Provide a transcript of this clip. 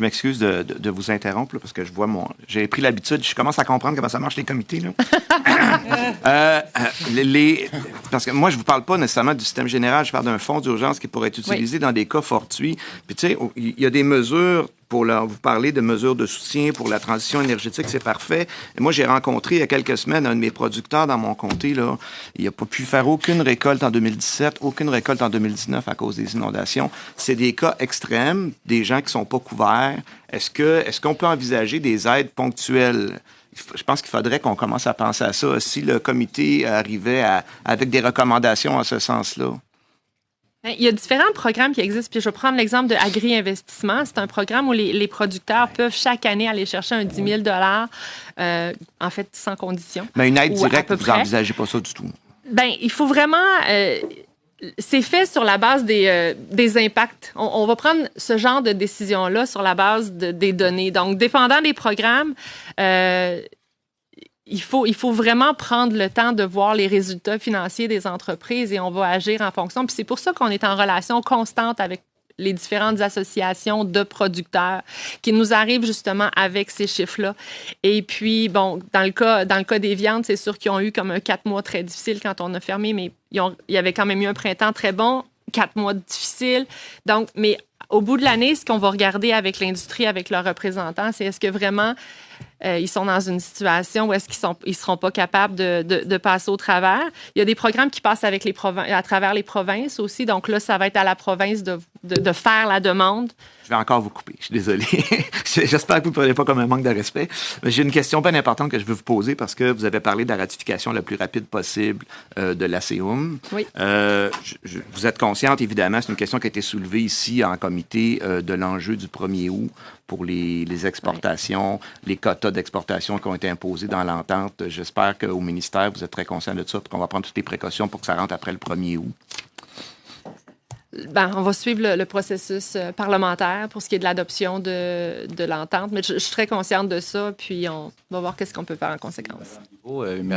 Je m'excuse de vous interrompre là, parce que je vois j'ai pris l'habitude, je commence à comprendre comment ça marche les comités. Là. Parce que moi, je vous parle pas nécessairement du système général, je parle d'un fonds d'urgence qui pourrait être utilisé dans des cas fortuits. Puis tu sais, il y a des mesures vous parler de mesures de soutien pour la transition énergétique, c'est parfait. Et moi, j'ai rencontré il y a quelques semaines un de mes producteurs dans mon comté. Là. Il n'a pas pu faire aucune récolte en 2017, aucune récolte en 2019 à cause des inondations. C'est des cas extrêmes, des gens qui ne sont pas couverts. Est-ce qu'on peut envisager des aides ponctuelles? Je pense qu'il faudrait qu'on commence à penser à ça. Si le comité arrivait avec des recommandations en ce sens-là. Il y a différents programmes qui existent. Puis je vais prendre l'exemple de Agri-investissement. C'est un programme où les producteurs peuvent chaque année aller chercher un 10 000 en fait, sans condition. Mais une aide directe, vous n'envisagez pas ça du tout? Bien, il faut vraiment... c'est fait sur la base des impacts. On va prendre ce genre de décision-là sur la base des données. Donc, dépendant des programmes... Il faut vraiment prendre le temps de voir les résultats financiers des entreprises et on va agir en fonction. Puis c'est pour ça qu'on est en relation constante avec les différentes associations de producteurs qui nous arrivent justement avec ces chiffres-là. Et puis, bon, dans le cas des viandes, c'est sûr qu'ils ont eu comme un 4 mois très difficile quand on a fermé, mais il y avait quand même eu un printemps très bon, 4 mois difficiles. Donc, mais au bout de l'année, ce qu'on va regarder avec l'industrie, avec leurs représentants, c'est est-ce que vraiment ils sont dans une situation où est-ce qu'ils seront pas capables de passer au travers. Il y a des programmes qui passent avec à travers les provinces aussi. Donc là, ça va être à la province de faire la demande. Je vais encore vous couper. Je suis désolé. J'espère que vous ne prenez pas comme un manque de respect. Mais j'ai une question bien importante que je veux vous poser parce que vous avez parlé de la ratification la plus rapide possible de l'ACUM. Oui. Vous êtes consciente, évidemment, c'est une question qui a été soulevée ici en comité de l'enjeu du 1er août pour les exportations, les quotas d'exportation qui ont été imposés dans l'entente. J'espère qu'au ministère, vous êtes très conscient de ça et qu'on va prendre toutes les précautions pour que ça rentre après le 1er août. Ben, on va suivre le processus parlementaire pour ce qui est de l'adoption de l'entente, mais je suis très consciente de ça, puis on va voir qu'est-ce qu'on peut faire en conséquence. Merci